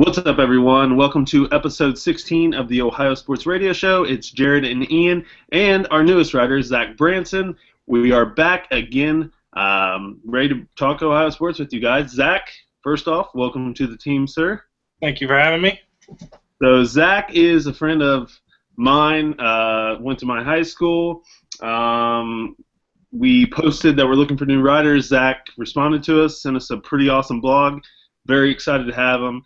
What's up, everyone? Welcome to episode 16 of the Ohio Sports Radio Show. It's Jared and Ian, and our newest writer, Zack Branson. We are back again, ready to talk Ohio sports with you guys. Zack, first off, welcome to the team, sir. Thank you for having me. So Zack is a friend of mine, went to my high school. We posted that we're looking for new writers. Zack responded to us, sent us a pretty awesome blog. Very excited to have him.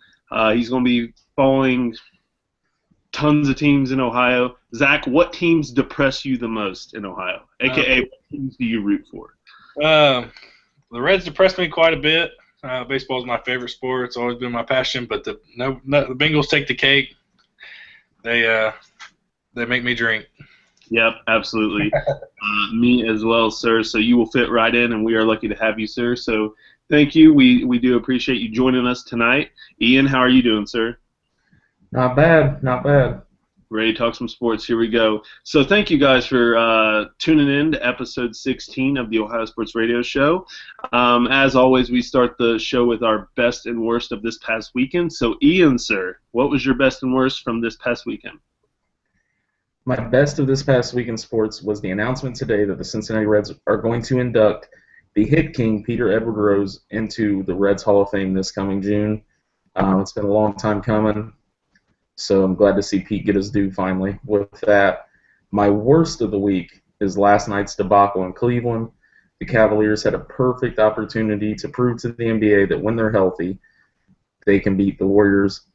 He's going to be following tons of teams in Ohio. Zack, what teams depress you the most in Ohio? AKA, what teams do you root for? The Reds depress me quite a bit. Baseball is my favorite sport. It's always been my passion. But the Bengals take the cake. They make me drink. Yep, absolutely. Me as well, sir. So you will fit right in, and we are lucky to have you, sir. So thank you. We do appreciate you joining us tonight. Ian, how are you doing, sir? Not bad, not bad. Ready to talk some sports. Here we go. So thank you guys for tuning in to episode 16 of the Ohio Sports Radio Show. As always, we start the show with our best and worst of this past weekend. So Ian, sir, what was your best and worst from this past weekend? My best of this past week in sports was the announcement today that the Cincinnati Reds are going to induct the hit king, Peter Edward Rose, into the Reds Hall of Fame this coming June. It's been a long time coming, so I'm glad to see Pete get his due finally. With that, my worst of the week is last night's debacle in Cleveland. The Cavaliers had a perfect opportunity to prove to the NBA that when they're healthy, they can beat the Warriors,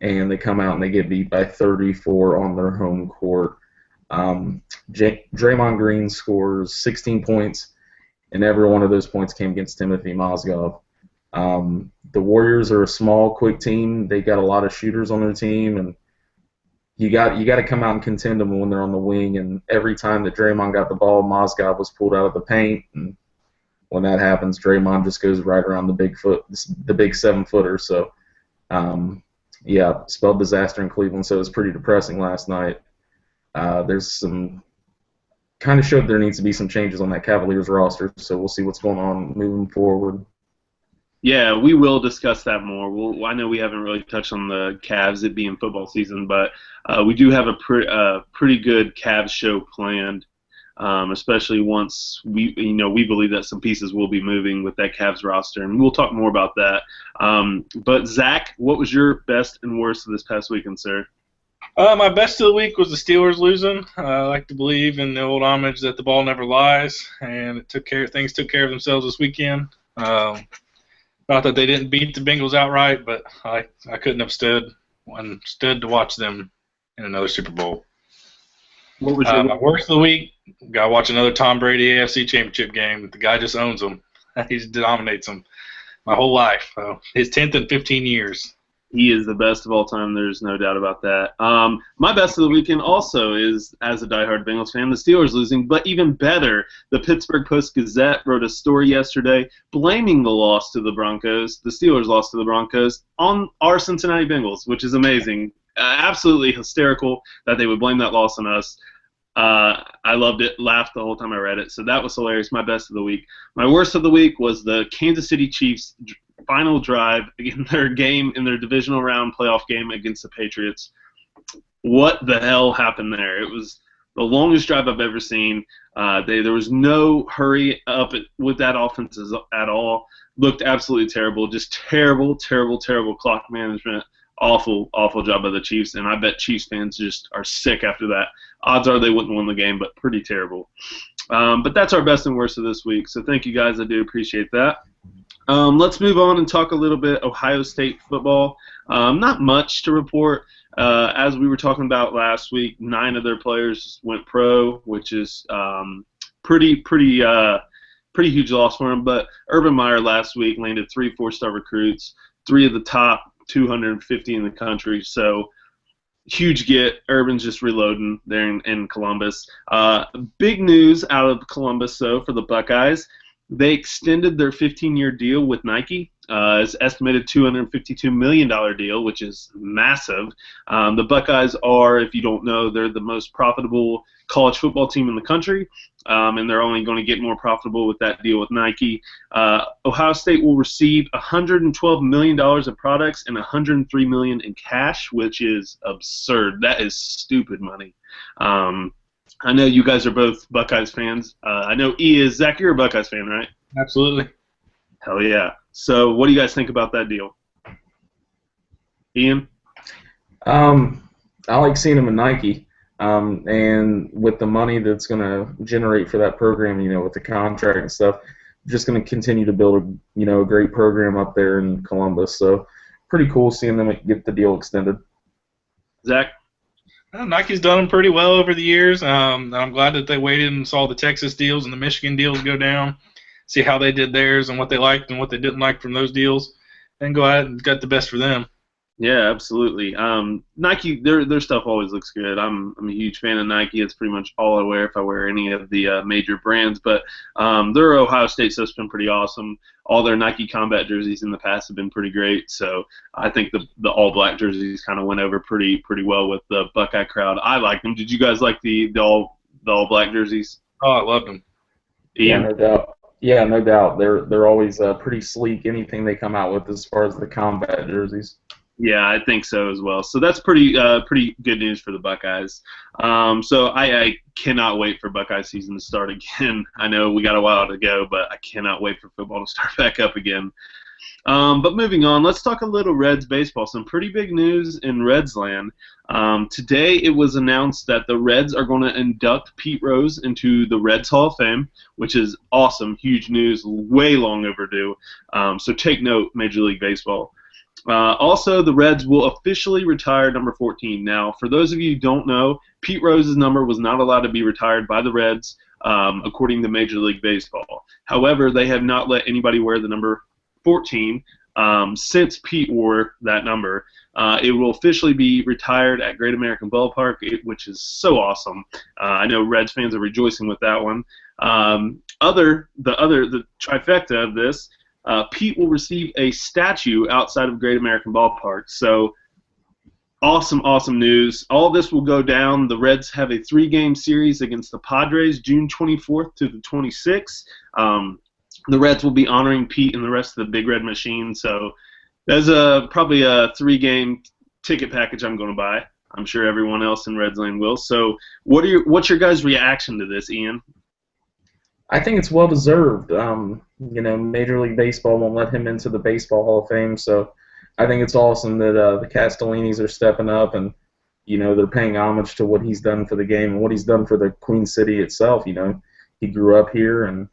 and they come out and they get beat by 34 on their home court. Draymond Green scores 16 points, and every one of those points came against Timothy Mozgov. The Warriors are a small, quick team. They got a lot of shooters on their team, and you got to come out and contend them when they're on the wing. And every time that Draymond got the ball, Mozgov was pulled out of the paint. And when that happens, Draymond just goes right around the big 7-footer. So, spelled disaster in Cleveland. So it was pretty depressing last night. There's some kind of showed there needs to be some changes on that Cavaliers roster, so we'll see what's going on moving forward. Yeah, we will discuss that more. I know we haven't really touched on the Cavs, it being football season, but we do have a pretty good Cavs show planned, especially once we believe that some pieces will be moving with that Cavs roster, and we'll talk more about that. But Zack, what was your best and worst of this past weekend, sir? My best of the week was the Steelers losing. I like to believe in the old homage that the ball never lies, and things took care of themselves this weekend. Not that they didn't beat the Bengals outright, but I couldn't have stood to watch them in another Super Bowl. What was my worst of the week? Got to watch another Tom Brady AFC Championship game. The guy just owns them. He just dominates them my whole life. His 10th in 15 years. He is the best of all time. There's no doubt about that. My best of the weekend also is, as a diehard Bengals fan, the Steelers losing. But even better, the Pittsburgh Post-Gazette wrote a story yesterday blaming the loss to the Broncos, the Steelers loss to the Broncos, on our Cincinnati Bengals, which is amazing. Absolutely hysterical that they would blame that loss on us. I loved it, laughed the whole time I read it. So that was hilarious. My best of the week. My worst of the week was the Kansas City Chiefs' final drive in their game, in their divisional round playoff game against the Patriots. What the hell happened there? It was the longest drive I've ever seen. There was no hurry up with that offense at all. Looked absolutely terrible. Just terrible clock management. Awful job by the Chiefs, and I bet Chiefs fans just are sick after that. Odds are they wouldn't win the game, but pretty terrible. But that's our best and worst of this week, so thank you guys. I do appreciate that. Let's move on and talk a little bit Ohio State football. Not much to report. As we were talking about last week, 9 of their players went pro, which is pretty huge loss for them. But Urban Meyer last week landed 3 4-star recruits, 3 of the top 250 in the country. So huge get. Urban's just reloading there in Columbus. Big news out of Columbus, though, for the Buckeyes. they extended their 15-year deal with Nike. It's estimated $252 million deal, which is massive. The Buckeyes are, if you don't know, they're the most profitable college football team in the country, and they're only going to get more profitable with that deal with Nike. Ohio State will receive $112 million of products and $103 million in cash, which is absurd. That is stupid money. I know you guys are both Buckeyes fans. I know E is. Zach, you're a Buckeyes fan, right? Absolutely. Hell yeah. So what do you guys think about that deal? Ian? I like seeing him in Nike, and with the money that's going to generate for that program, with the contract and stuff, just going to continue to build a great program up there in Columbus. So pretty cool seeing them get the deal extended. Zach? Nike's done them pretty well over the years. I'm glad that they waited and saw the Texas deals and the Michigan deals go down, see how they did theirs and what they liked and what they didn't like from those deals, and go ahead and get the best for them. Yeah, absolutely. Nike, their stuff always looks good. I'm a huge fan of Nike. It's pretty much all I wear if I wear any of the major brands. But their Ohio State stuff's been pretty awesome. All their Nike combat jerseys in the past have been pretty great. So I think the all-black jerseys kind of went over pretty well with the Buckeye crowd. I like them. Did you guys like the all-black jerseys? Oh, I loved them. Ian? Yeah, no doubt. Yeah, no doubt. They're always pretty sleek. Anything they come out with as far as the combat jerseys. Yeah, I think so as well. So that's pretty good news for the Buckeyes. So I cannot wait for Buckeye season to start again. I know we got a while to go, but I cannot wait for football to start back up again. But moving on, let's talk a little Reds baseball. Some pretty big news in Reds land. Today it was announced that the Reds are going to induct Pete Rose into the Reds Hall of Fame, which is awesome, huge news, way long overdue. So take note, Major League Baseball. Also, the Reds will officially retire number 14. Now, for those of you who don't know, Pete Rose's number was not allowed to be retired by the Reds, according to Major League Baseball. However, they have not let anybody wear the number 14 since Pete wore that number. It will officially be retired at Great American Ballpark, which is so awesome. I know Reds fans are rejoicing with that one. The trifecta of this, Pete will receive a statue outside of Great American Ballpark. So awesome news. All this will go down. The Reds have a 3-game series against the Padres, June 24th to the 26th. The Reds will be honoring Pete and the rest of the Big Red Machine. So there's probably a 3-game ticket package I'm going to buy. I'm sure everyone else in Reds Land will. So what's your guys' reaction to this, Ian? I think it's well deserved. Major League Baseball won't let him into the Baseball Hall of Fame, so I think it's awesome that the Castellinis are stepping up and they're paying homage to what he's done for the game and what he's done for the Queen City itself. He grew up here and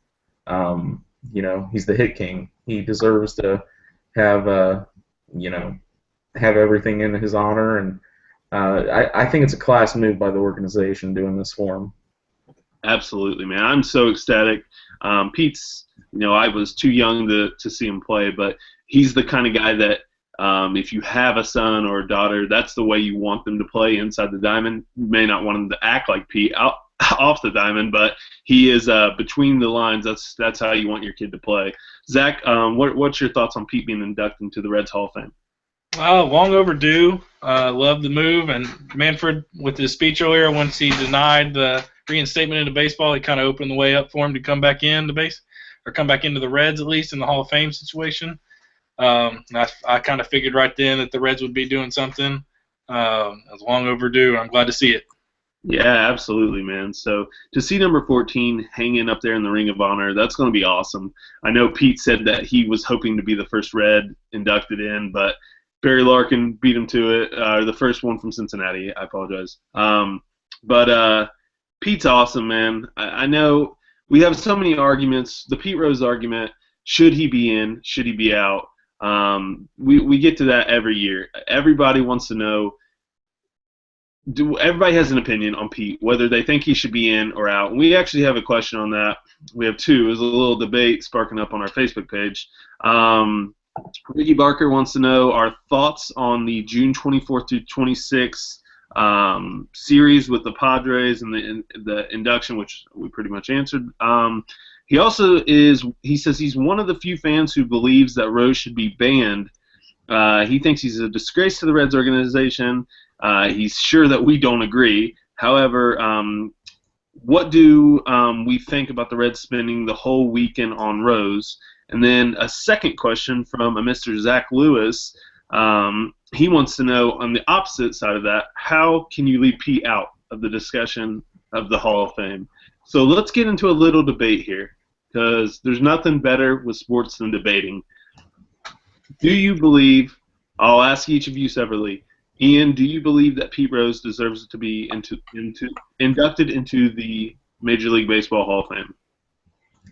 he's the hit king. He deserves to have have everything in his honor, and I think it's a class move by the organization doing this for him. Absolutely, man. I'm so ecstatic. Pete's, I was too young to see him play, but he's the kind of guy that if you have a son or a daughter, that's the way you want them to play inside the diamond. You may not want them to act like Pete off the diamond, but he is between the lines. That's how you want your kid to play. Zach, what's your thoughts on Pete being inducted into the Reds Hall of Fame? Long overdue. Love the move. And Manfred, with his speech earlier, once he denied the reinstatement into baseball, it kind of opened the way up for him to come back into come back into the Reds, at least in the Hall of Fame situation. I kind of figured right then that the Reds would be doing something. It was long overdue. I'm glad to see it. Yeah, absolutely, man. So to see number 14 hanging up there in the Ring of Honor, that's going to be awesome. I know Pete said that he was hoping to be the first Red inducted in, but Barry Larkin beat him to it. The first one from Cincinnati. I apologize. But Pete's awesome, man. I know we have so many arguments. The Pete Rose argument, should he be in, should he be out? We get to that every year. Everybody wants to know. Everybody has an opinion on Pete, whether they think he should be in or out. And we actually have a question on that. We have two. There's a little debate sparking up on our Facebook page. Ricky Barker wants to know our thoughts on the June 24th through 26th series with the Padres and the induction, which we pretty much answered. He says he's one of the few fans who believes that Rose should be banned. He thinks he's a disgrace to the Reds organization. He's sure that we don't agree. However, what do we think about the Reds spending the whole weekend on Rose? And then a second question from a Mr. Zach Lewis. He wants to know, on the opposite side of that, how can you leave Pete out of the discussion of the Hall of Fame? So let's get into a little debate here, because there's nothing better with sports than debating. Do you believe, I'll ask each of you separately, Ian, do you believe that Pete Rose deserves to be inducted into the Major League Baseball Hall of Fame?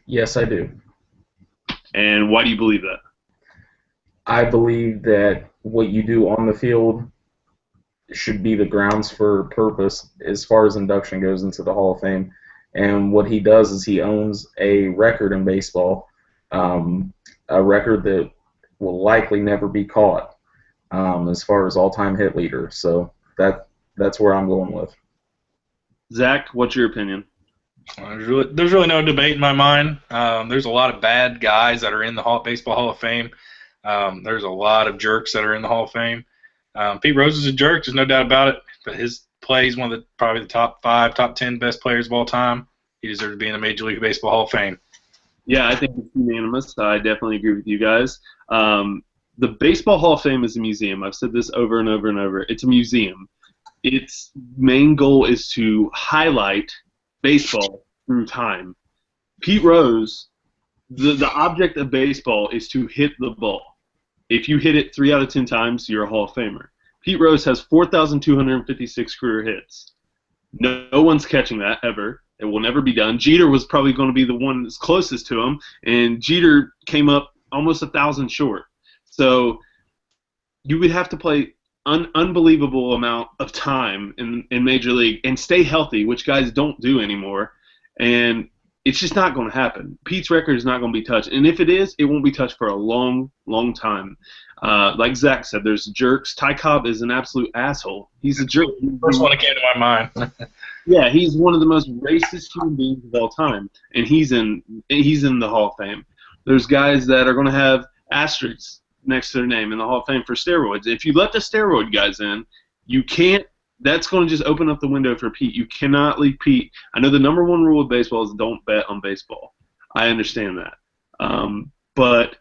Yes, I do. And why do you believe that? I believe that what you do on the field should be the grounds for purpose as far as induction goes into the Hall of Fame. And what he does is he owns a record in baseball, a record that will likely never be caught as far as all-time hit leader. So that's where I'm going with. Zach, what's your opinion? There's really no debate in my mind. There's a lot of bad guys that are in the Baseball Hall of Fame. There's a lot of jerks that are in the Hall of Fame. Pete Rose is a jerk, there's no doubt about it. But his play is one of probably the top 5, top 10 best players of all time. He deserves to be in the Major League Baseball Hall of Fame. Yeah, I think it's unanimous. I definitely agree with you guys. The Baseball Hall of Fame is a museum. I've said this over and over and over. It's a museum. Its main goal is to highlight baseball through time. Pete Rose, the object of baseball is to hit the ball. If you hit it 3 out of 10 times, you're a Hall of Famer. Pete Rose has 4,256 career hits. No one's catching that ever. It will never be done. Jeter was probably going to be the one that's closest to him, and Jeter came up almost 1,000 short. So you would have to play unbelievable amount of time in Major League and stay healthy, which guys don't do anymore, and it's just not going to happen. Pete's record is not going to be touched, and if it is, it won't be touched for a long, long time. Like Zach said, there's jerks. Ty Cobb is an absolute asshole. He's a jerk. First one that came to my mind. Yeah, he's one of the most racist human beings of all time, and he's in the Hall of Fame. There's guys that are going to have asterisks next to their name in the Hall of Fame for steroids. If you let the steroid guys in, you can't. That's going to just open up the window for Pete. You cannot leave Pete. I know the number one rule of baseball is don't bet on baseball. I understand that. But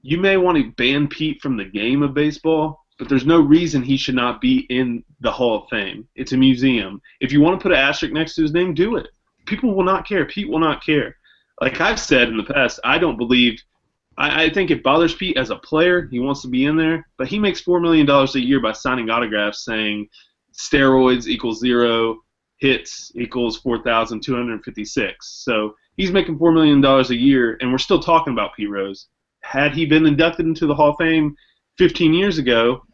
you may want to ban Pete from the game of baseball, but there's no reason he should not be in the Hall of Fame. It's a museum. If you want to put an asterisk next to his name, do it. People will not care. Pete will not care. Like I've said in the past, I don't believe – I think it bothers Pete as a player. He wants to be in there, but he makes $4 million a year by signing autographs saying – steroids equals 0, hits equals 4,256. So he's making $4 million a year, and we're still talking about Pete Rose. Had he been inducted into the Hall of Fame 15 years ago,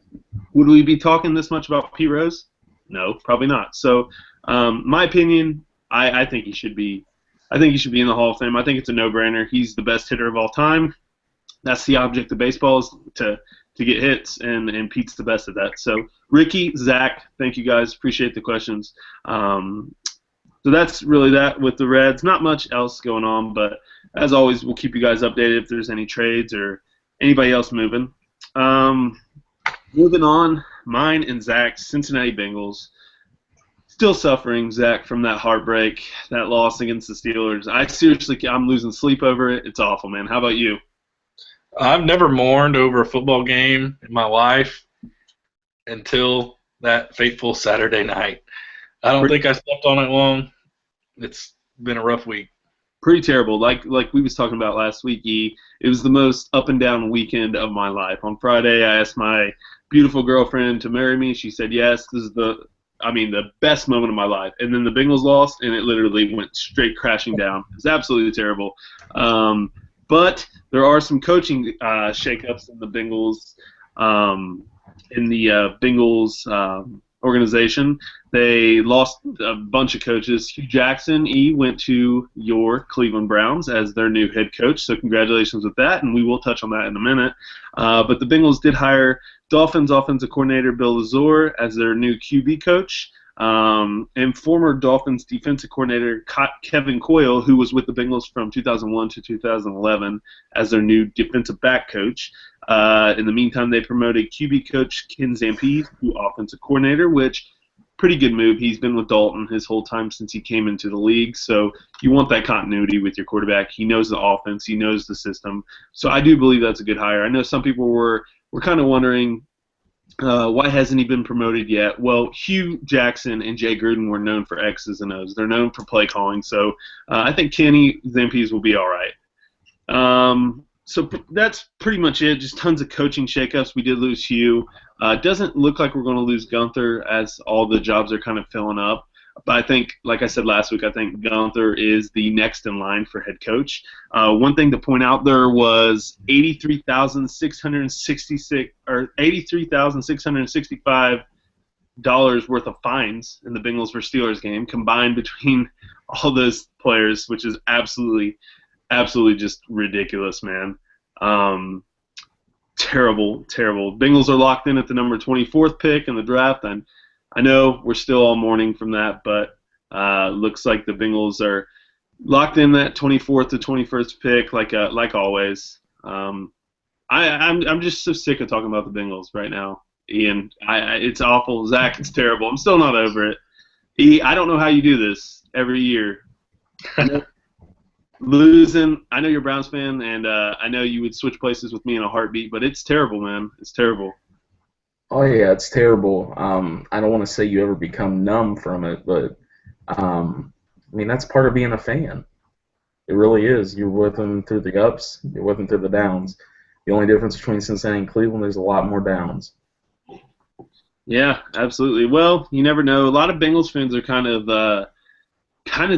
would we be talking this much about Pete Rose? No, probably not. So, my opinion, I think he should be. I think he should be in the Hall of Fame. I think it's a no-brainer. He's the best hitter of all time. That's the object of baseball, is to get hits, and Pete's the best at that. So, Ricky, Zach, thank you guys. Appreciate the questions. So that's really that with the Reds. Not much else going on, but as always, we'll keep you guys updated if there's any trades or anybody else moving. Moving on, mine and Zach's Cincinnati Bengals. Still suffering, Zach, from that heartbreak, that loss against the Steelers. I'm losing sleep over it. It's awful, man. How about you? I've never mourned over a football game in my life until that fateful Saturday night. I don't think I slept on it long. It's been a rough week. Pretty terrible. Like we was talking about last week, E. It was the most up and down weekend of my life. On Friday, I asked my beautiful girlfriend to marry me. She said yes. This is the best moment of my life. And then the Bengals lost, and it literally went straight crashing down. It was absolutely terrible. But there are some coaching shakeups in the Bengals organization. They lost a bunch of coaches. Hugh Jackson, went to your Cleveland Browns as their new head coach, so congratulations with that, and we will touch on that in a minute. But the Bengals did hire Dolphins offensive coordinator Bill Lazor as their new QB coach. and former Dolphins defensive coordinator Kevin Coyle, who was with the Bengals from 2001 to 2011 as their new defensive back coach. In the meantime, they promoted QB coach Ken Zampese to offensive coordinator, which pretty good move. He's been with Dalton his whole time since he came into the league, so you want that continuity with your quarterback. He knows the offense. He knows the system. So I do believe that's a good hire. I know some people were kind of wondering, why hasn't he been promoted yet? Well, Hugh Jackson and Jay Gruden were known for X's and O's. They're known for play calling, so I think Kenny Zampese will be all right. So that's pretty much it. Just tons of coaching shakeups. We did lose Hugh. It doesn't look like we're going to lose Gunther as all the jobs are kind of filling up. But I think, like I said last week, I think Gunther is the next in line for head coach. One thing to point out, there was $83,665 worth of fines in the Bengals versus Steelers game combined between all those players, which is absolutely just ridiculous, man. Terrible. Bengals are locked in at the number 24th pick in the draft, and I know we're still all mourning from that, but looks like the Bengals are locked in that 24th to 21st pick, like always. I'm just so sick of talking about the Bengals right now, Ian. It's awful. Zach, it's terrible. I'm still not over it. I don't know how you do this every year. Losing. I know you're a Browns fan, and I know you would switch places with me in a heartbeat, but it's terrible, man. It's terrible. Oh yeah, it's terrible. I don't want to say you ever become numb from it, but I mean that's part of being a fan. It really is. You're with them through the ups, you're with them through the downs. The only difference between Cincinnati and Cleveland, there's a lot more downs. Yeah, absolutely. Well, you never know. A lot of Bengals fans are kind of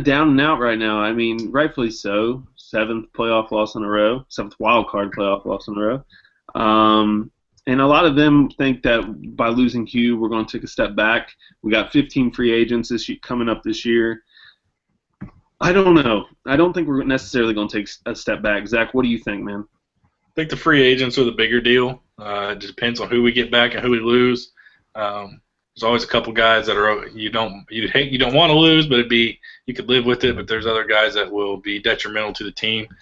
down and out right now. I mean, rightfully so. Seventh wild card playoff loss in a row. And a lot of them think that by losing Hugh, we're going to take a step back. We got 15 free agents coming up this year. I don't know. I don't think we're necessarily going to take a step back. Zach, what do you think, man? I think the free agents are the bigger deal. It just depends on who we get back and who we lose. There's always a couple guys that you don't want to lose, but you could live with it. But there's other guys that will be detrimental to the team. I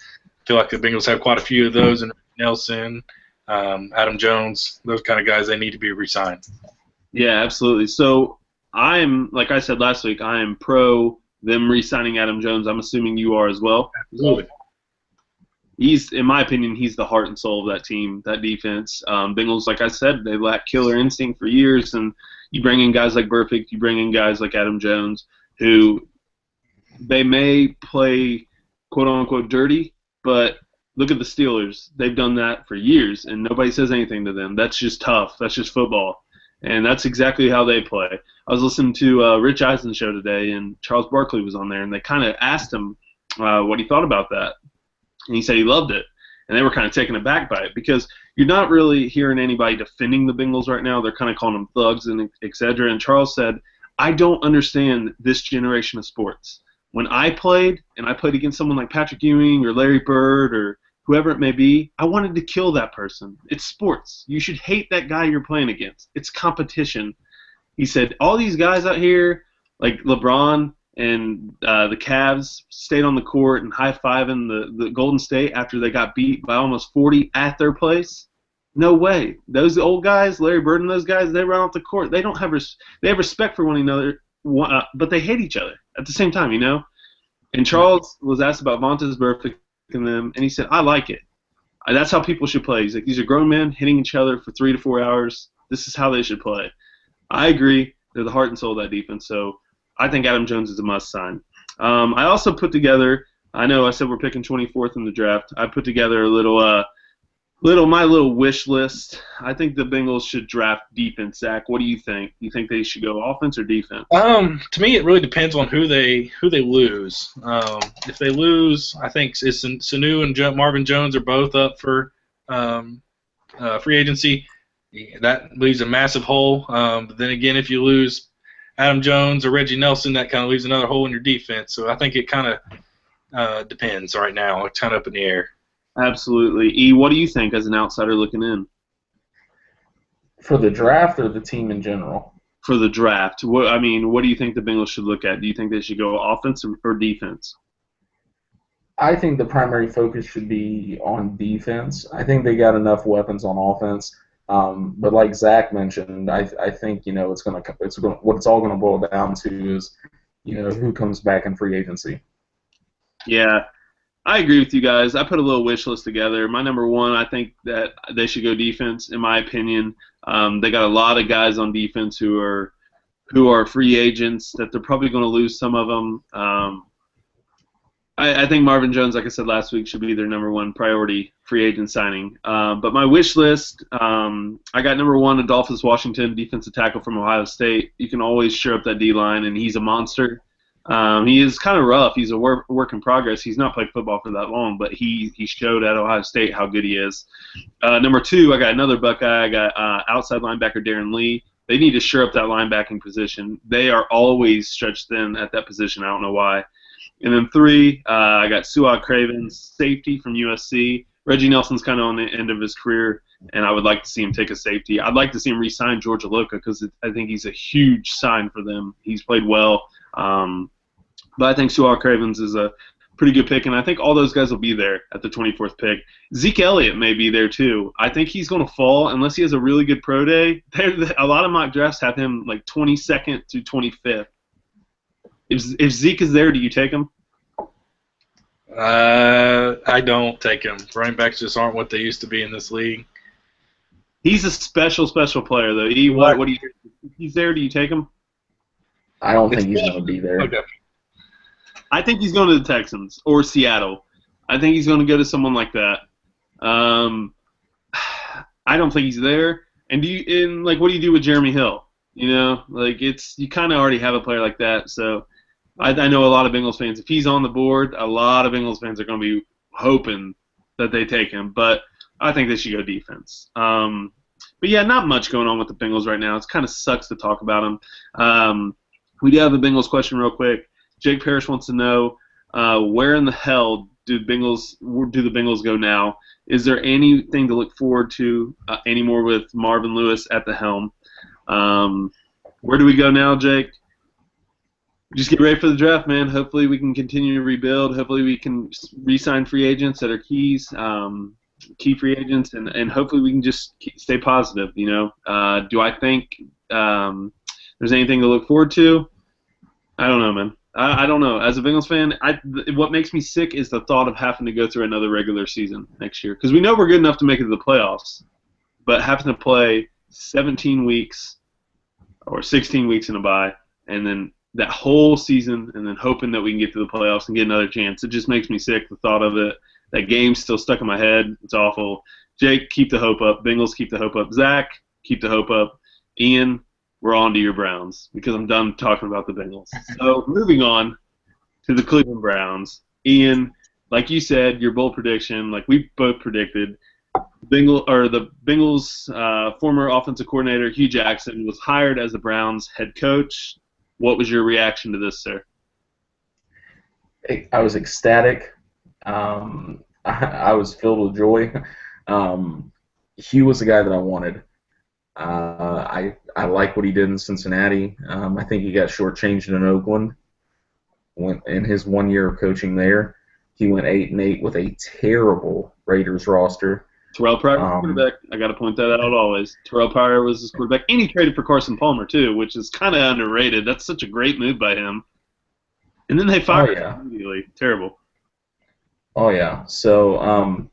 feel like the Bengals have quite a few of those, and Nelson, Adam Jones, those kind of guys, they need to be re-signed. Yeah, absolutely. So like I said last week, I am pro them re-signing Adam Jones. I'm assuming you are as well. Absolutely. In my opinion, he's the heart and soul of that team, that defense. Bengals, like I said, they lack killer instinct for years, and you bring in guys like Burfict, you bring in guys like Adam Jones, who they may play quote-unquote dirty, but look at the Steelers. They've done that for years, and nobody says anything to them. That's just tough. That's just football. And that's exactly how they play. I was listening to Rich Eisen's show today, and Charles Barkley was on there, and they kind of asked him what he thought about that. And he said he loved it. And they were kind of taken aback by it because you're not really hearing anybody defending the Bengals right now. They're kind of calling them thugs and et cetera. And Charles said, I don't understand this generation of sports. When I played, and I played against someone like Patrick Ewing or Larry Bird or whoever it may be, I wanted to kill that person. It's sports. You should hate that guy you're playing against. It's competition. He said, all these guys out here, like LeBron and the Cavs, stayed on the court and high-fiving the Golden State after they got beat by almost 40 at their place. No way. Those old guys, Larry Bird and those guys, they run off the court. They don't have they have respect for one another, but they hate each other at the same time, you know? And Charles was asked about Vontaze Burfict and them, and he said, I like it. That's how people should play. He's like, these are grown men hitting each other for 3 to 4 hours. This is how they should play. I agree. They're the heart and soul of that defense, so I think Adam Jones is a must-sign. I also put together, I know I said we're picking 24th in the draft. I put together a my little wish list. I think the Bengals should draft defense. Zach, what do you think? You think they should go offense or defense? To me, it really depends on who they lose. If they lose, I think Sanu and Marvin Jones are both up for free agency. That leaves a massive hole. But then again, if you lose Adam Jones or Reggie Nelson, that kind of leaves another hole in your defense. So I think it kind of depends right now. It's kind of up in the air. Absolutely. E, what do you think as an outsider looking in? For the draft or the team in general? for the draft? What do you think the Bengals should look at? Do you think they should go offense or defense? I think the primary focus should be on defense. I think they got enough weapons on offense. But like Zach mentioned, I think what it's all gonna boil down to is who comes back in free agency. Yeah, I agree with you guys. I put a little wish list together. My number one, I think that they should go defense. In my opinion, they got a lot of guys on defense who are free agents that they're probably going to lose some of them. I think Marvin Jones, like I said last week, should be their number one priority free agent signing. But my wish list, I got number one, Adolphus Washington, defensive tackle from Ohio State. You can always shore up that D-line, and he's a monster. He is kind of rough. He's a work in progress. He's not played football for that long, but he showed at Ohio State how good he is. Number two, I got another Buckeye. I got outside linebacker Darren Lee. They need to shore up that linebacking position. They are always stretched thin at that position. I don't know why. And then three, I got Suad Cravens, safety from USC. Reggie Nelson's kind of on the end of his career, and I would like to see him take a safety. I'd like to see him re-sign George Aloka because I think he's a huge sign for them. He's played well. But I think Suad Cravens is a pretty good pick, and I think all those guys will be there at the 24th pick. Zeke Elliott may be there too. I think he's going to fall unless he has a really good pro day. A lot of mock drafts have him like 22nd to 25th. If Zeke is there, do you take him? I don't take him. Running backs just aren't what they used to be in this league. He's a special player, though. What do you? If he's there, do you take him? I don't think he's going to be there. Okay. I think he's going to the Texans or Seattle. I think he's going to go to someone like that. I don't think he's there. And what do you do with Jeremy Hill? You kind of already have a player like that, so. I know a lot of Bengals fans, if he's on the board, a lot of Bengals fans are going to be hoping that they take him. But I think they should go defense. But, yeah, not much going on with the Bengals right now. It kind of sucks to talk about them. We do have a Bengals question real quick. Jake Parrish wants to know, where in the hell do the Bengals go now? Is there anything to look forward to anymore with Marvin Lewis at the helm? Where do we go now, Jake? Just get ready for the draft, man. Hopefully we can continue to rebuild. Hopefully we can re-sign free agents that are key free agents, and hopefully we can just stay positive. Do I think there's anything to look forward to? I don't know, man. I don't know. As a Bengals fan, what makes me sick is the thought of having to go through another regular season next year. Because we know we're good enough to make it to the playoffs, but having to play 17 weeks or 16 weeks in a bye, and then that whole season, and then hoping that we can get to the playoffs and get another chance. It just makes me sick, the thought of it. That game's still stuck in my head. It's awful. Jake, keep the hope up. Bengals, keep the hope up. Zach, keep the hope up. Ian, we're on to your Browns because I'm done talking about the Bengals. So moving on to the Cleveland Browns. Ian, like you said, your bold prediction, like we both predicted, the Bengals' former offensive coordinator, Hugh Jackson, was hired as the Browns' head coach. What was your reaction to this, sir? I was ecstatic. I was filled with joy. Hugh was the guy that I wanted. I like what he did in Cincinnati. I think he got shortchanged in Oakland. In his 1 year of coaching there, he went 8-8 with a terrible Raiders roster. Terrell Pryor was quarterback. I got to point that out always. Terrell Pryor was his quarterback. And he traded for Carson Palmer, too, which is kind of underrated. That's such a great move by him. And then they fired him immediately. Terrible. Oh, yeah. So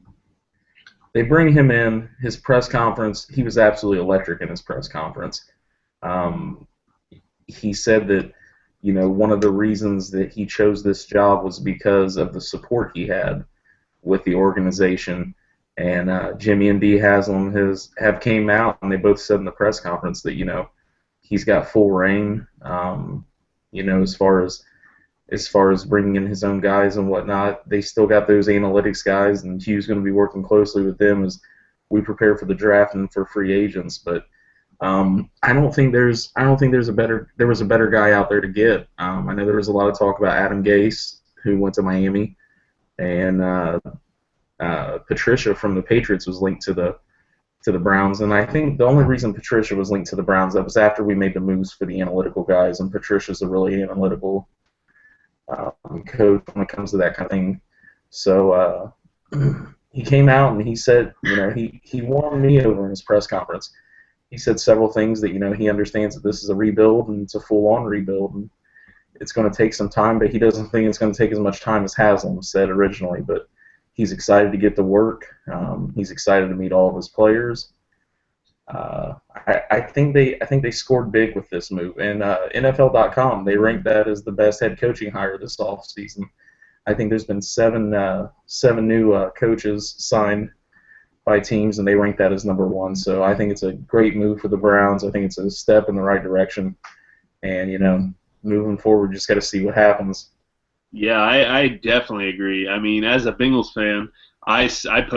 they bring him in. His press conference, he was absolutely electric in his press conference. He said that, one of the reasons that he chose this job was because of the support he had with the organization. And Jimmy and Dee Haslam have came out, and they both said in the press conference that he's got full reign. As far as bringing in his own guys and whatnot, they still got those analytics guys, and Hugh's going to be working closely with them as we prepare for the draft and for free agents. But I don't think there was a better guy out there to get. I know there was a lot of talk about Adam Gase, who went to Miami, and Patricia from the Patriots was linked to to the Browns. And I think the only reason Patricia was linked to the Browns, that was after we made the moves for the analytical guys, and Patricia's a really analytical coach when it comes to that kind of thing. So he came out and he said, he warmed me over in his press conference. He said several things that, he understands that this is a rebuild and it's a full-on rebuild. And it's going to take some time, but he doesn't think it's going to take as much time as Haslam said originally. But he's excited to get to work. He's excited to meet all of his players. I think they scored big with this move. And NFL.com, they ranked that as the best head coaching hire this offseason. I think there's been seven new coaches signed by teams, and they rank that as number one. So I think it's a great move for the Browns. I think it's a step in the right direction. And, moving forward, just got to see what happens. Yeah, I definitely agree. I mean, as a Bengals fan, I said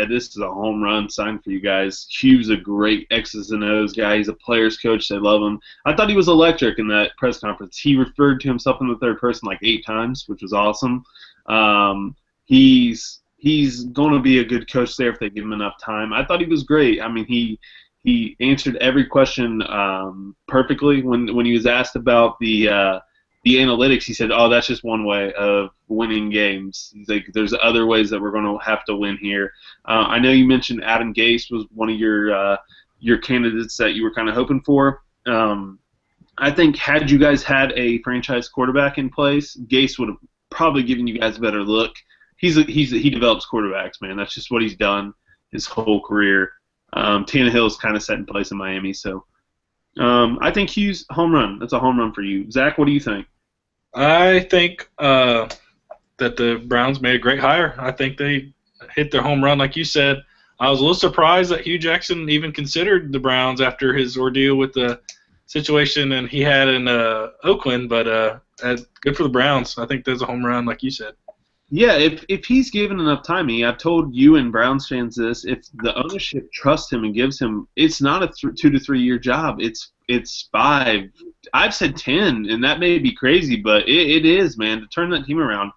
this is a home run sign for you guys. Hugh's a great X's and O's guy. He's a player's coach. They love him. I thought he was electric in that press conference. He referred to himself in the third person like 8 times, which was awesome. He's going to be a good coach there if they give him enough time. I thought he was great. I mean, he answered every question perfectly. When he was asked about the analytics, he said, "Oh, that's just one way of winning games." He's like, "There's other ways that we're going to have to win here." I know you mentioned Adam Gase was one of your candidates that you were kind of hoping for. I think had you guys had a franchise quarterback in place, Gase would have probably given you guys a better look. He develops quarterbacks, man. That's just what he's done his whole career. Tannehill's kind of set in place in Miami, so I think Hughes home run. That's a home run for you, Zach. What do you think? I think that the Browns made a great hire. I think they hit their home run, like you said. I was a little surprised that Hugh Jackson even considered the Browns after his ordeal with the situation and he had in Oakland, but good for the Browns. I think there's a home run, like you said. Yeah, if he's given enough time, I've told you and Browns fans this, if the ownership trusts him and gives him, it's not a 2 to 3 year job. It's 5. I've said 10, and that may be crazy, but it is, man, to turn that team around.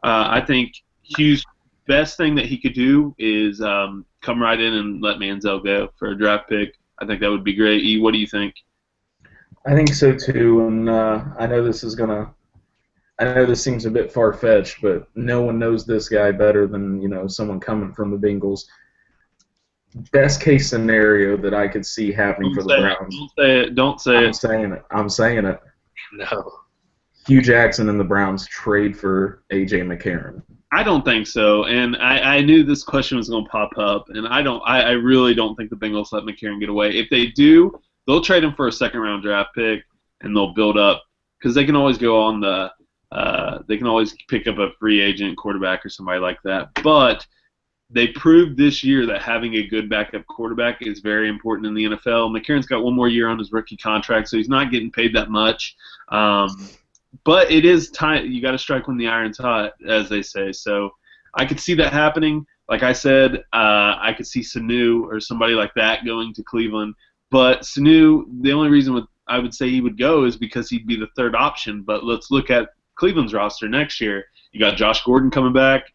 I think Hugh's best thing that he could do is come right in and let Manziel go for a draft pick. I think that would be great. E, what do you think? I think so too, and I know this seems a bit far-fetched, but no one knows this guy better than someone coming from the Bengals. Best case scenario that I could see happening for the Browns. Don't say it. I'm saying it. No. Hugh Jackson and the Browns trade for A.J. McCarron. I don't think so, and I knew this question was going to pop up, and I really don't think the Bengals let McCarron get away. If they do, they'll trade him for a second-round draft pick, and they'll build up because they can always go on they can always pick up a free agent quarterback or somebody like that. But they proved this year that having a good backup quarterback is very important in the NFL. McCarron's got one more year on his rookie contract, so he's not getting paid that much. But it is time. You got to strike when the iron's hot, as they say. So I could see that happening. Like I said, I could see Sanu or somebody like that going to Cleveland. But Sanu, the only reason I would say he would go is because he'd be the third option. But let's look at Cleveland's roster next year. You got Josh Gordon coming back.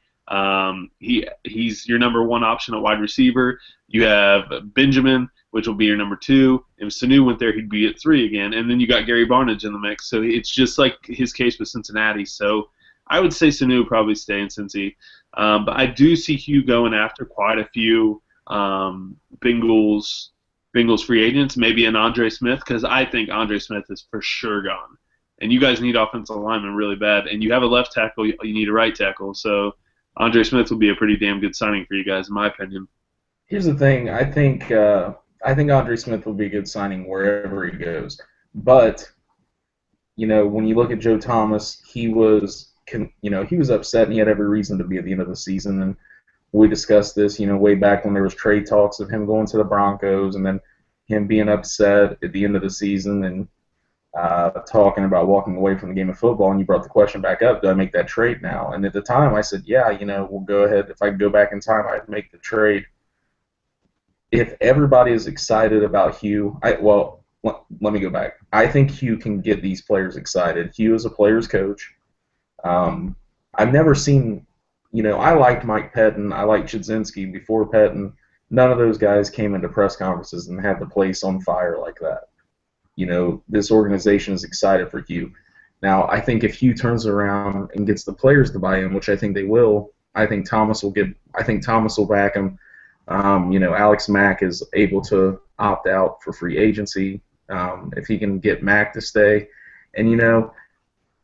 He's your number 1 option at wide receiver. You have Benjamin, which will be your number 2. If Sanu went there, he'd be at 3 again. And then you got Gary Barnidge in the mix. So it's just like his case with Cincinnati. So I would say Sanu would probably stay in Cincy. But I do see Hugh going after quite a few Bengals free agents, maybe an Andre Smith, because I think Andre Smith is for sure gone. And you guys need offensive linemen really bad. And you have a left tackle, you need a right tackle. So Andre Smith will be a pretty damn good signing for you guys, in my opinion. Here's the thing. I think Andre Smith will be a good signing wherever he goes. But, when you look at Joe Thomas, he was upset and he had every reason to be at the end of the season. And we discussed this, way back when there was trade talks of him going to the Broncos and then him being upset at the end of the season and talking about walking away from the game of football, and you brought the question back up, do I make that trade now? And at the time I said, yeah, we'll go ahead. If I could go back in time, I'd make the trade. If everybody is excited about Hugh, let me go back. I think Hugh can get these players excited. Hugh is a player's coach. I've never seen, I liked Mike Pettin. I liked Chudzinski before Pettin. None of those guys came into press conferences and had the place on fire like that. This organization is excited for Hugh. Now, I think if Hugh turns around and gets the players to buy in, which I think they will, I think Thomas will back him. Alex Mack is able to opt out for free agency if he can get Mack to stay. And,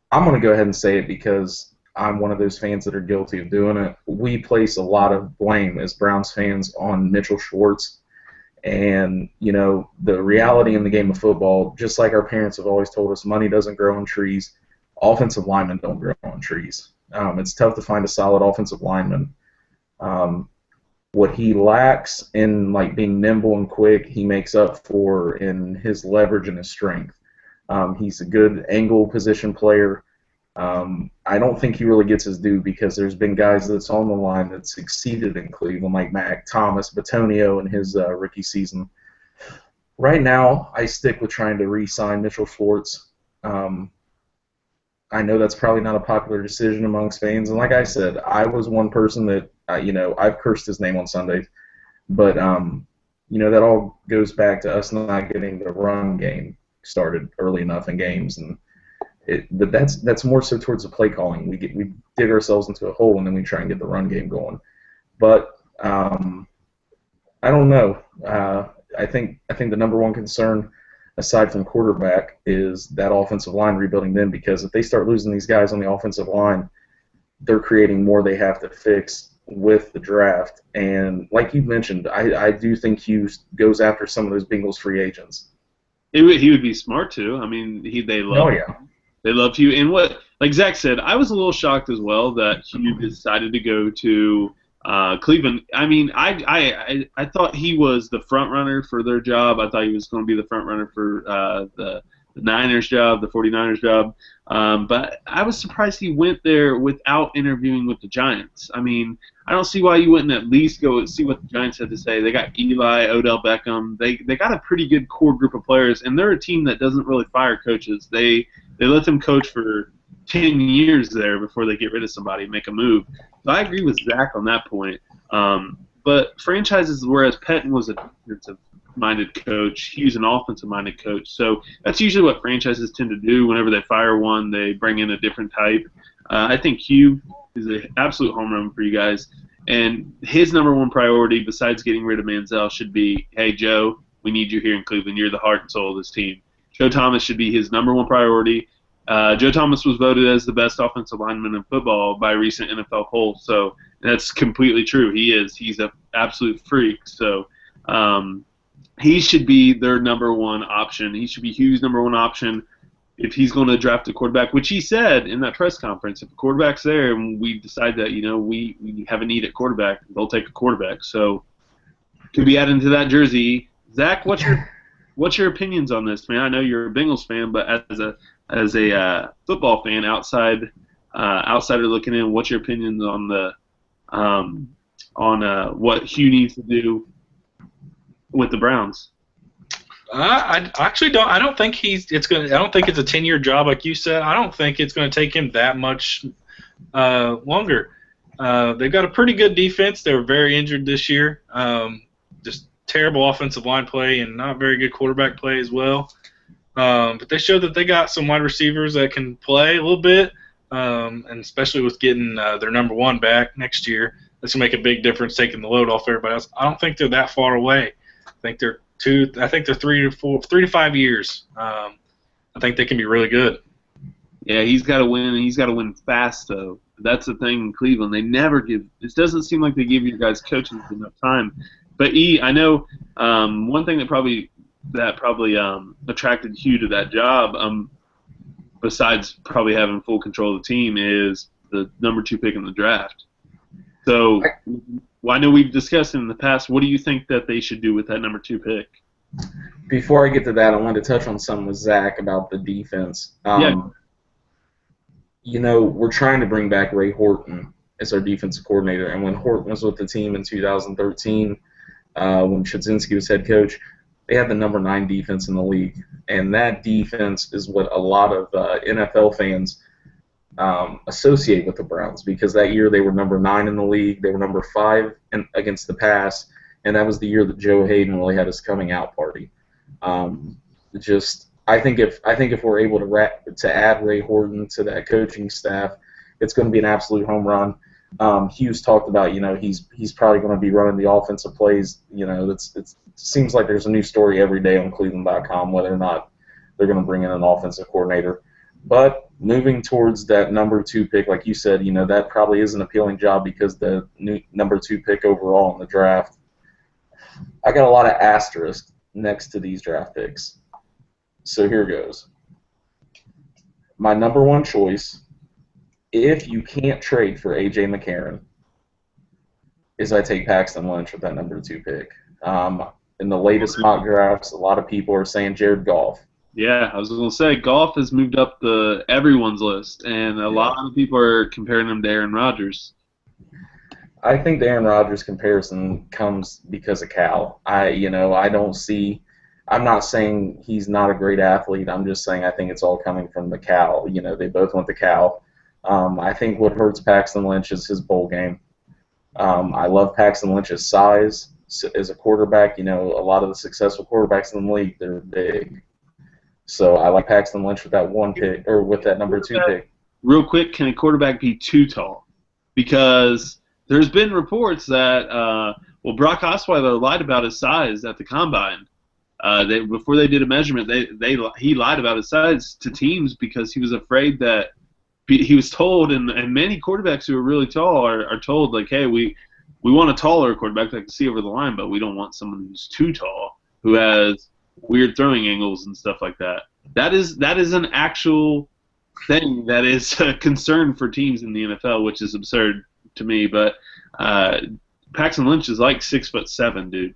I'm going to go ahead and say it because I'm one of those fans that are guilty of doing it. We place a lot of blame as Browns fans on Mitchell Schwartz. And, the reality in the game of football, just like our parents have always told us, money doesn't grow on trees. Offensive linemen don't grow on trees. It's tough to find a solid offensive lineman. What he lacks in being nimble and quick, he makes up for in his leverage and his strength. He's a good angle position player. I don't think he really gets his due because there's been guys that's on the line that succeeded in Cleveland, like Mac Thomas, Batonio in his rookie season. Right now, I stick with trying to re-sign Mitchell Schwartz. I know that's probably not a popular decision amongst fans, and like I said, I was one person that I've cursed his name on Sundays, but that all goes back to us not getting the run game started early enough in games, but that's more so towards the play calling. We dig ourselves into a hole and then we try and get the run game going. But I don't know. I think the number one concern, aside from quarterback, is that offensive line rebuilding them, because if they start losing these guys on the offensive line, they're creating more they have to fix with the draft. And like you mentioned, I do think Hughes goes after some of those Bengals free agents. He would be smart too. I mean, they love. Oh yeah. They love Hugh. And like Zach said, I was a little shocked as well that Hugh decided to go to Cleveland. I mean, I thought he was the front runner for their job. I thought he was going to be the front runner for the Niners job, the 49ers job. But I was surprised he went there without interviewing with the Giants. I mean, I don't see why you wouldn't at least go see what the Giants had to say. They got Eli, Odell Beckham. They got a pretty good core group of players, and they're a team that doesn't really fire coaches. They let them coach for 10 years there before they get rid of somebody and make a move. So I agree with Zach on that point. But franchises, whereas Pettin was a defensive-minded coach, he's an offensive-minded coach. So that's usually what franchises tend to do. Whenever they fire one, they bring in a different type. I think Hugh is an absolute home run for you guys. And his number one priority, besides getting rid of Manziel, should be, hey, Joe, we need you here in Cleveland. You're the heart and soul of this team. Joe Thomas should be his number one priority. Joe Thomas was voted as the best offensive lineman in football by a recent NFL poll, so that's completely true. He is. He's an absolute freak. So he should be their number one option. He should be Hugh's number one option if he's going to draft a quarterback, which he said in that press conference. If a quarterback's there and we decide that, we have a need at quarterback, they'll take a quarterback. So could be added to that jersey. Zach, what's your opinions on this, man? I know you're a Bengals fan, but as a football fan, outsider looking in, what's your opinions on what Hugh needs to do with the Browns? I actually don't. I don't think I don't think it's a 10-year job like you said. I don't think it's going to take him that much longer. They've got a pretty good defense. They were very injured this year. Just terrible offensive line play and not very good quarterback play as well. But they showed that they got some wide receivers that can play a little bit, and especially with getting their number one back next year, that's going to make a big difference taking the load off everybody else. I don't think they're that far away. I think they're 3 to 5 years. I think they can be really good. Yeah, he's got to win, and he's got to win fast, though. That's the thing in Cleveland. They never give – it doesn't seem like they give you guys coaches enough time. But, I know one thing that probably attracted Hugh to that job, besides probably having full control of the team, is the number 2 pick in the draft. So I know we've discussed in the past. What do you think that they should do with that number 2 pick? Before I get to that, I wanted to touch on something with Zach about the defense. We're trying to bring back Ray Horton as our defensive coordinator, and when Horton was with the team in 2013, when Shadzinski was head coach, they had the number 9 defense in the league, and that defense is what a lot of NFL fans associate with the Browns, because that year they were number 9 in the league. They were number 5 against the pass, and that was the year that Joe Hayden really had his coming out party. I think if we're able to add Ray Horton to that coaching staff, it's going to be an absolute home run. Hughes talked about, he's probably going to be running the offensive plays. It seems like there's a new story every day on Cleveland.com whether or not they're going to bring in an offensive coordinator. But moving towards that number 2 pick, like you said, that probably is an appealing job because the new number 2 pick overall in the draft. I got a lot of asterisks next to these draft picks. So here goes. My number 1 choice, if you can't trade for A.J. McCarron, is I take Paxton Lynch with that number 2 pick. In the latest mock drafts, a lot of people are saying Jared Goff. Yeah, I was going to say, Goff has moved up everyone's list, and a lot of people are comparing him to Aaron Rodgers. I think the Aaron Rodgers comparison comes because of Cal. I'm not saying he's not a great athlete. I'm just saying I think it's all coming from the Cal. They both went to Cal. I think what hurts Paxton Lynch is his bowl game. I love Paxton Lynch's size as a quarterback. A lot of the successful quarterbacks in the league, they're big. So I like Paxton Lynch with that 1 pick, or with that number 2 pick. Real quick, can a quarterback be too tall? Because there's been reports that Brock Osweiler lied about his size at the combine. Before they did a measurement, he lied about his size to teams because he was afraid that he was told, and many quarterbacks who are really tall are told, like, hey, we want a taller quarterback that can see over the line, but we don't want someone who's too tall, who has weird throwing angles and stuff like that. That is an actual thing that is a concern for teams in the NFL, which is absurd to me. But Paxton Lynch is like 6'7", dude.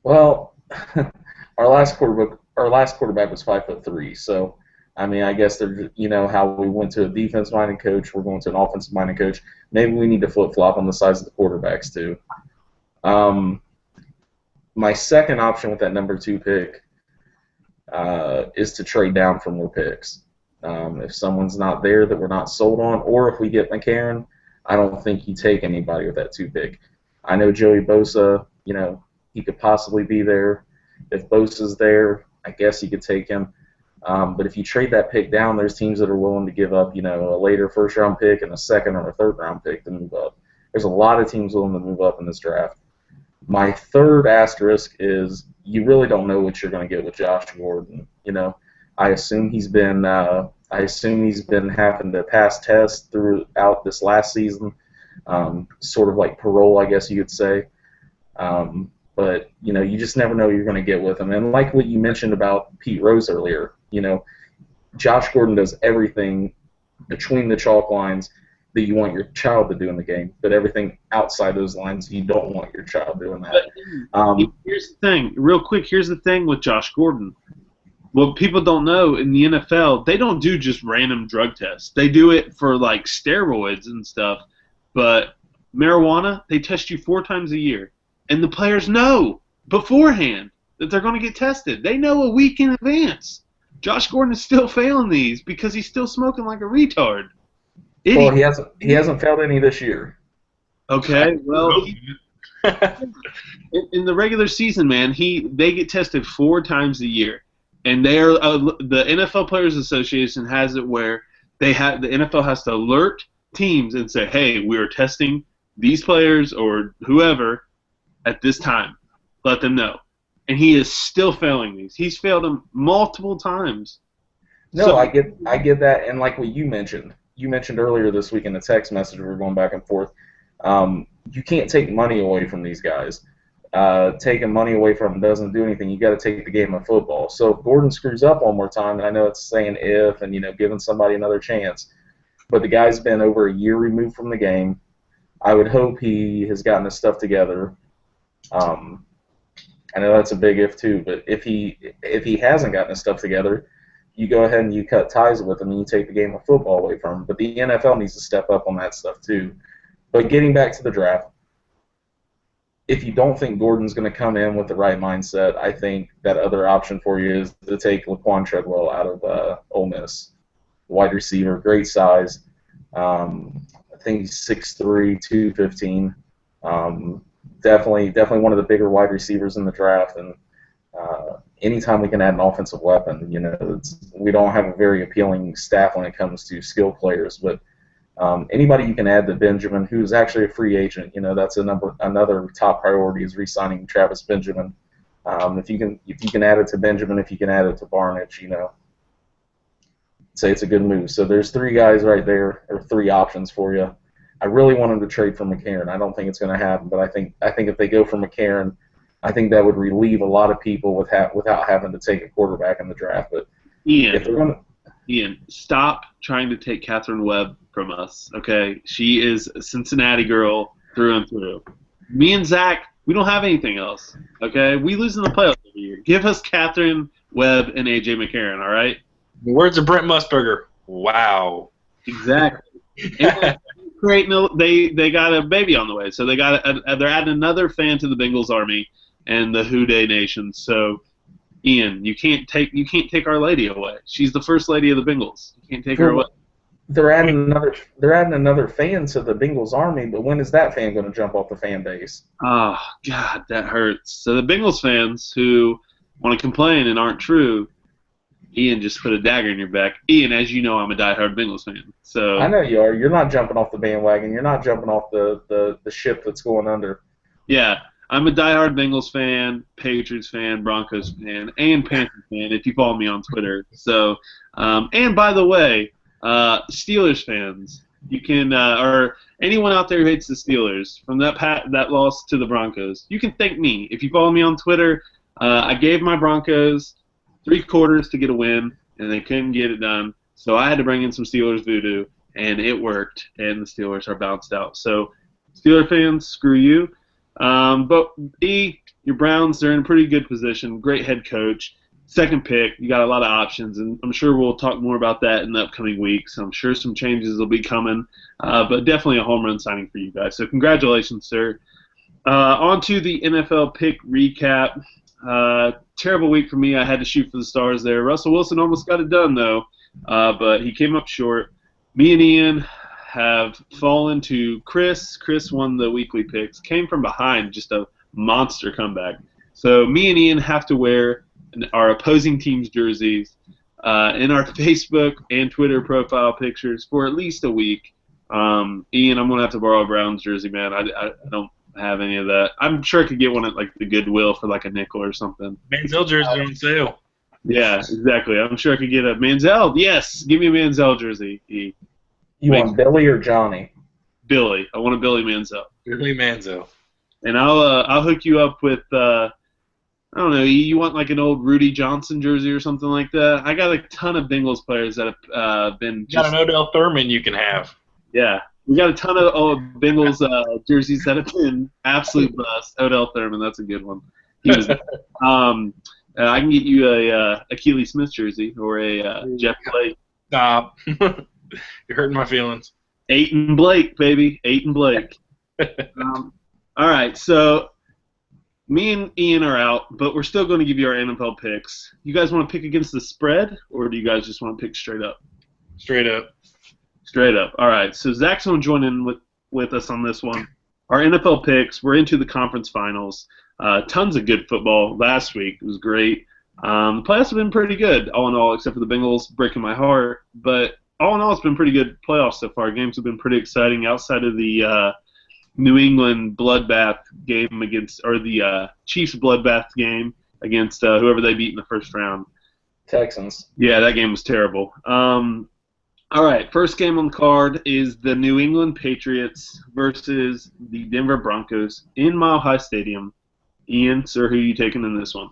Well, our last quarterback was 5'3", so I guess how we went to a defense-minded coach, we're going to an offensive-minded coach. Maybe we need to flip-flop on the size of the quarterbacks too. My second option with that number 2 pick is to trade down for more picks. If someone's not there that we're not sold on, or if we get McCarron, I don't think you take anybody with that 2 pick. I know Joey Bosa, he could possibly be there. If Bosa's there, I guess you could take him. But if you trade that pick down, there's teams that are willing to give up, a later first-round pick and a second or a third-round pick to move up. There's a lot of teams willing to move up in this draft. My third asterisk is you really don't know what you're going to get with Josh Gordon. I assume he's been having to pass tests throughout this last season, sort of like parole, I guess you could say. But you just never know what you're going to get with him. And like what you mentioned about Pete Rose earlier, Josh Gordon does everything between the chalk lines that you want your child to do in the game, but everything outside those lines, you don't want your child doing that. Here's the thing, real quick. Here's the thing with Josh Gordon. What people don't know in the NFL, they don't do just random drug tests. They do it for like steroids and stuff. But marijuana, they test you 4 times a year, and the players know beforehand that they're going to get tested. They know a week in advance. Josh Gordon is still failing these because he's still smoking like a retard. Well, he hasn't failed any this year. Okay, well, in the regular season, man, they get tested 4 times a year, and they're the NFL Players Association has it where the NFL has to alert teams and say, hey, we are testing these players or whoever at this time. Let them know. And he is still failing these. He's failed them multiple times. No, I get that, and like what you mentioned earlier this week in the text message, we were going back and forth. You can't take money away from these guys. Taking money away from them doesn't do anything. You got to take the game of football. So if Gordon screws up one more time, and I know it's saying if and giving somebody another chance, but the guy's been over a year removed from the game. I would hope he has gotten his stuff together. I know that's a big if too, but if he hasn't gotten his stuff together, you go ahead and you cut ties with him and you take the game of football away from him. But the NFL needs to step up on that stuff too. But getting back to the draft, if you don't think Gordon's going to come in with the right mindset, I think that other option for you is to take Laquan Treadwell out of Ole Miss. Wide receiver, great size. I think he's 6'3", 215. definitely one of the bigger wide receivers in the draft, and anytime we can add an offensive weapon, we don't have a very appealing staff when it comes to skill players, but anybody you can add to Benjamin, who's actually a free agent, that's another top priority is re-signing Travis Benjamin. If you can add it to Benjamin, if you can add it to Barnidge, say it's a good move. So there's 3 guys right there, or 3 options for you. I really want him to trade for McCarron. I don't think it's going to happen, but I think if they go for McCarron, I think that would relieve a lot of people without having to take a quarterback in the draft. But Ian, stop trying to take Catherine Webb from us, okay? She is a Cincinnati girl through and through. Me and Zach, we don't have anything else, okay? We lose in the playoffs every year. Give us Catherine Webb and A.J. McCarron, all right? The words of Brent Musburger. Wow. Exactly. They got a baby on the way, so they're adding another fan to the Bengals army and the Who Dey Nation. So, Ian, you can't take our lady away. She's the first lady of the Bengals. You can't take her away. They're adding another fan to the Bengals army, but when is that fan going to jump off the fan base? Oh God, that hurts. So the Bengals fans who want to complain and aren't true, Ian just put a dagger in your back. Ian, as you know, I'm a diehard Bengals fan. So I know you are. You're not jumping off the bandwagon. You're not jumping off the ship that's going under. Yeah, I'm a diehard Bengals fan, Patriots fan, Broncos fan, and Panthers fan. If you follow me on Twitter. So, and by the way, Steelers fans, you can or anyone out there who hates the Steelers from that loss to the Broncos, you can thank me. If you follow me on Twitter, I gave my Broncos 3 quarters to get a win, and they couldn't get it done. So I had to bring in some Steelers voodoo, and it worked, and the Steelers are bounced out. So Steeler fans, screw you. But your Browns, they're in a pretty good position. Great head coach. Second pick, you got a lot of options, and I'm sure we'll talk more about that in the upcoming weeks. I'm sure some changes will be coming, but definitely a home run signing for you guys. So congratulations, sir. On to the NFL pick recap. Terrible week for me. I had to shoot for the stars there. Russell Wilson almost got it done, though, but he came up short. Me and Ian have fallen to Chris. Chris won the weekly picks. Came from behind, just a monster comeback. So me and Ian have to wear our opposing team's jerseys in our Facebook and Twitter profile pictures for at least a week. Ian, I'm going to have to borrow a Browns jersey, man. I don't have any of that. I'm sure I could get one at like the Goodwill for like a nickel or something. Manziel jersey on sale. Yeah, exactly. I'm sure I could get a Manziel. Yes, give me a Manziel jersey. You want Billy or Johnny? Billy. I want a Billy Manziel. Billy Manziel. And I'll hook you up with I don't know. You want like an old Rudy Johnson jersey or something like that? I got a ton of Bengals players that have been. Got an Odell Thurman you can have. Yeah. We got a ton of Bengals jerseys that have been absolute bust. Odell Thurman, that's a good one. He was. I can get you a Keely Smith jersey or a Jeff Blake. Stop. You're hurting my feelings. Aiton Blake, baby. Aiton Blake. All right, so me and Ian are out, but we're still going to give you our NFL picks. You guys want to pick against the spread, or do you guys just want to pick straight up? Straight up. Straight up. All right, so Zach's going to join in with us on this one. Our NFL picks, we're into the conference finals. Tons of good football last week. It was great. The playoffs have been pretty good, all in all, except for the Bengals breaking my heart. But all in all, it's been pretty good playoffs so far. Games have been pretty exciting outside of the New England bloodbath game or the Chiefs bloodbath game against whoever they beat in the first round. Texans. Yeah, that game was terrible. All right, first game on the card is the New England Patriots versus the Denver Broncos in Mile High Stadium. Ian, sir, who are you taking in this one?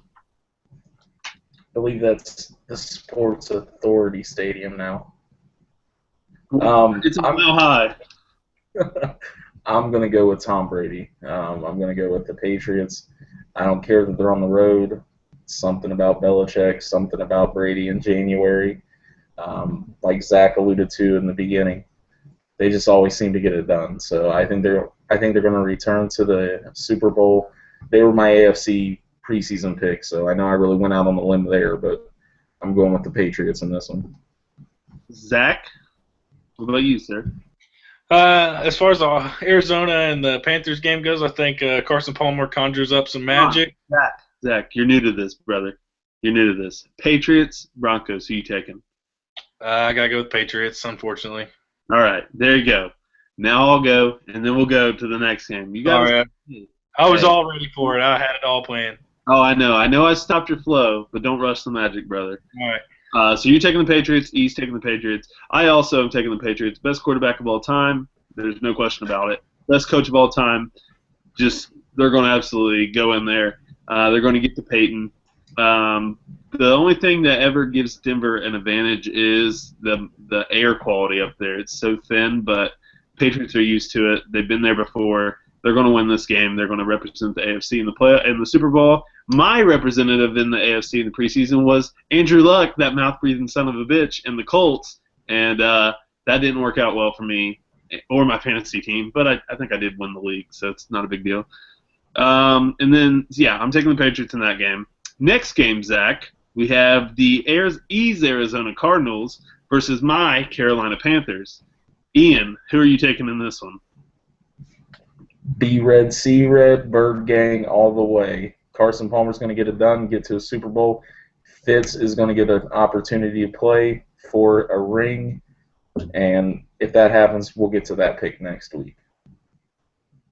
I believe that's the Sports Authority Stadium now. It's a Mile High. I'm going to go with Tom Brady. I'm going to go with the Patriots. I don't care that they're on the road. Something about Belichick, something about Brady in January. Like Zach alluded to in the beginning, they just always seem to get it done. So I think they're going to return to the Super Bowl. They were my AFC preseason pick, so I know I really went out on the limb there, but I'm going with the Patriots in this one. Zach, what about you, sir? As far as the Arizona and the Panthers game goes, I think Carson Palmer conjures up some magic. Zach, you're new to this, brother. You're new to this. Patriots, Broncos, who you taking? I got to go with Patriots, unfortunately. All right, there you go. Now I'll go, and then we'll go to the next game. You All guys. right. I was all ready for it. I had it all planned. Oh, I know. I know I stopped your flow, but don't rush the magic, brother. All right. So you're taking the Patriots. E's taking the Patriots. I also am taking the Patriots. Best quarterback of all time. There's no question about it. Best coach of all time. They're going to absolutely go in there. They're going to get to Peyton. The only thing that ever gives Denver an advantage is the air quality up there. It's so thin, but Patriots are used to it. They've been there before. They're going to win this game. They're going to represent the AFC in the Super Bowl. My representative in the AFC in the preseason was Andrew Luck, that mouth-breathing son of a bitch, and the Colts, and that didn't work out well for me or my fantasy team, but I think I did win the league, so it's not a big deal. And then, yeah, I'm taking the Patriots in that game. Next game, Zach, we have the Arizona Cardinals versus my Carolina Panthers. Ian, who are you taking in this one? B-Red, C-Red, Bird Gang all the way. Carson Palmer's going to get it done, get to a Super Bowl. Fitz is going to get an opportunity to play for a ring. And if that happens, we'll get to that pick next week.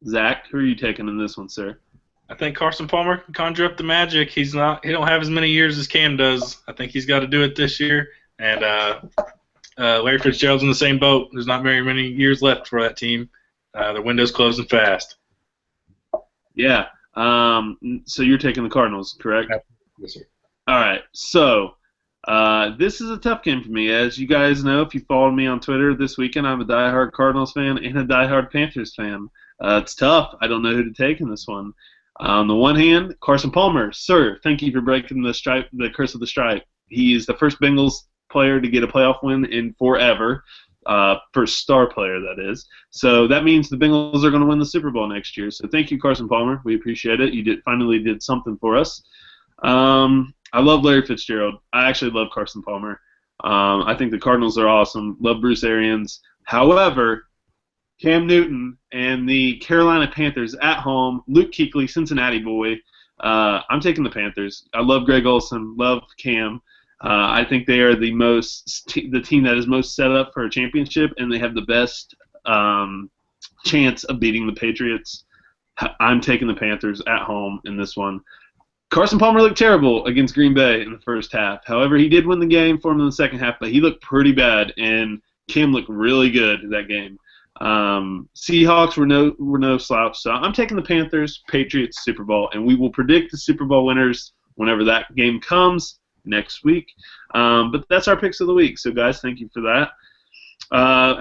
Zach, who are you taking in this one, sir? I think Carson Palmer can conjure up the magic. He don't have as many years as Cam does. I think he's got to do it this year. And Larry Fitzgerald's in the same boat. There's not very many years left for that team. Their window's closing fast. Yeah. So you're taking the Cardinals, correct? Yes, sir. All right. So this is a tough game for me. As you guys know, if you followed me on Twitter this weekend, I'm a diehard Cardinals fan and a diehard Panthers fan. It's tough. I don't know who to take in this one. On the one hand, Carson Palmer, sir, thank you for breaking the curse of the stripe. He is the first Bengals player to get a playoff win in forever. First star player, that is. So that means the Bengals are going to win the Super Bowl next year. So thank you, Carson Palmer. We appreciate it. You finally did something for us. I love Larry Fitzgerald. I actually love Carson Palmer. I think the Cardinals are awesome. Love Bruce Arians. However, Cam Newton and the Carolina Panthers at home, Luke Kuechly, Cincinnati boy. I'm taking the Panthers. I love Greg Olsen. Love Cam. I think they are the team that is most set up for a championship, and they have the best chance of beating the Patriots. I'm taking the Panthers at home in this one. Carson Palmer looked terrible against Green Bay in the first half. However, he did win the game for him in the second half, but he looked pretty bad, and Cam looked really good in that game. Seahawks were no slouch, so I'm taking the Panthers, Patriots, Super Bowl, and we will predict the Super Bowl winners whenever that game comes next week. But that's our picks of the week. So, guys, thank you for that.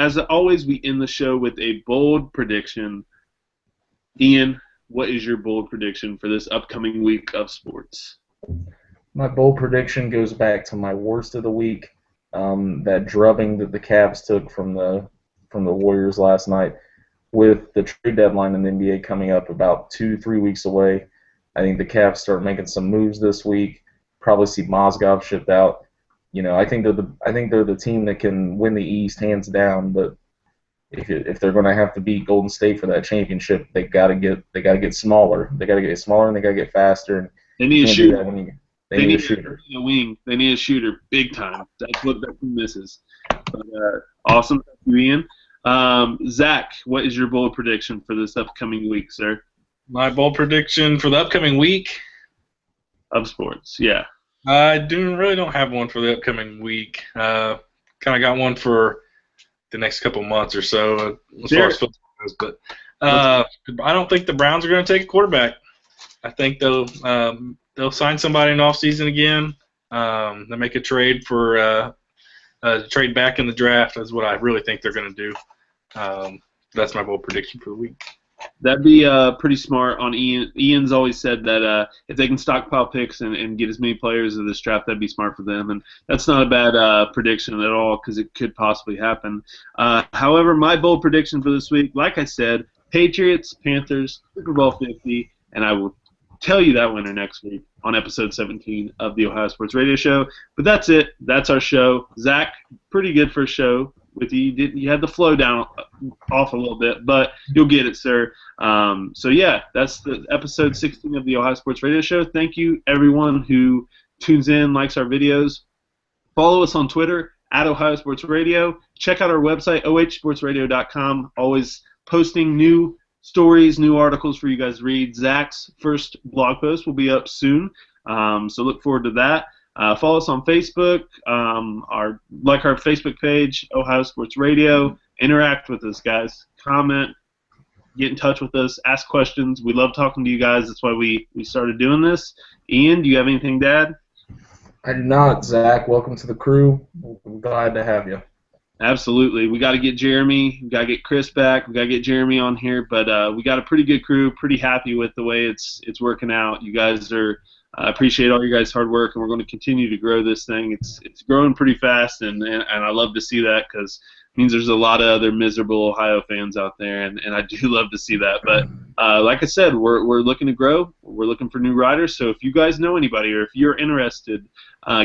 As always, we end the show with a bold prediction. Ian, what is your bold prediction for this upcoming week of sports? My bold prediction goes back to my worst of the week, that drubbing that the Cavs took from the Warriors last night. With the trade deadline in the NBA coming up about 2-3 weeks away, I think the Cavs start making some moves this week. Probably see Mozgov shipped out. You know, I think they're the team that can win the East hands down. But if they're going to have to beat Golden State for that championship, they got to get smaller. They got to get smaller and they got to get faster. And they need a shooter. They need a shooter. A wing. They need a shooter big time. That's what that team misses. But, awesome, thank you, Ian. Zach, what is your bold prediction for this upcoming week, sir? My bold prediction for the upcoming week of sports, yeah. I really don't have one for the upcoming week. Kind of got one for the next couple months or so as far as football goes. But I don't think the Browns are going to take a quarterback. I think they'll sign somebody in the offseason again. They'll make a trade for trade back in the draft. That's what I really think they're going to do. That's my bold prediction for the week. That'd be pretty smart on Ian. Ian's always said that if they can stockpile picks and get as many players of this draft, that'd be smart for them. And that's not a bad prediction at all because it could possibly happen. However, my bold prediction for this week, like I said, Patriots, Panthers, Super Bowl 50, and I will tell you that winner next week on episode 17 of the Ohio Sports Radio Show. But that's it. That's our show. Zach, pretty good first show. with you. You had the flow down off a little bit, but you'll get it, sir. So yeah, that's the episode 16 of the Ohio Sports Radio Show. Thank you, everyone who tunes in, likes our videos. Follow us on Twitter at Ohio Sports Radio. Check out our website, ohsportsradio.com. Always posting new stories, new articles for you guys to read. Zach's first blog post will be up soon, so look forward to that. Follow us on Facebook, our Facebook page, Ohio Sports Radio. Interact with us, guys. Comment, get in touch with us, ask questions. We love talking to you guys. That's why we started doing this. Ian, do you have anything to add? I do not, Zach. Welcome to the crew. I'm glad to have you. Absolutely. We got to get Jeremy. We got to get Chris back. We got to get Jeremy on here. But we got a pretty good crew. Pretty happy with the way it's working out. You guys are. I appreciate all your guys' hard work, and we're going to continue to grow this thing. It's growing pretty fast, and I love to see that because it means there's a lot of other miserable Ohio fans out there, and I do love to see that. But like I said, we're looking to grow. We're looking for new riders. So if you guys know anybody or if you're interested,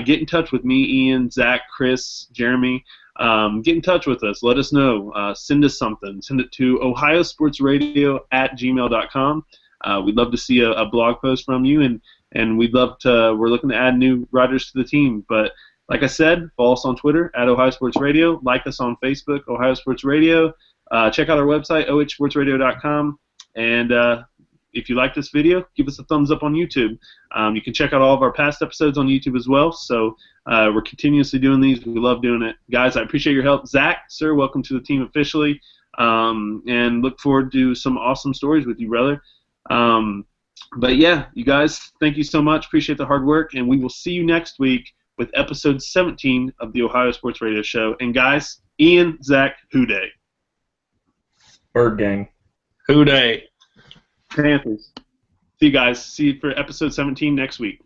get in touch with me, Ian, Zach, Chris, Jeremy. Get in touch with us. Let us know. Send us something. Send it to ohiosportsradio@gmail.com. We'd love to see a blog post from you, and we'd love to. We're looking to add new riders to the team. But like I said, follow us on Twitter at Ohio Sports Radio. Like us on Facebook, Ohio Sports Radio. Check out our website, ohsportsradio.com. And if you like this video, give us a thumbs up on YouTube. You can check out all of our past episodes on YouTube as well. So we're continuously doing these. We love doing it. Guys, I appreciate your help. Zach, sir, welcome to the team officially. And look forward to some awesome stories with you, brother. But yeah, you guys, thank you so much. Appreciate the hard work. And we will see you next week with episode 17 of the Ohio Sports Radio Show. And guys, Ian, Zach, Houday. Bird gang. Houday. Panthers. See you guys. See you for episode 17 next week.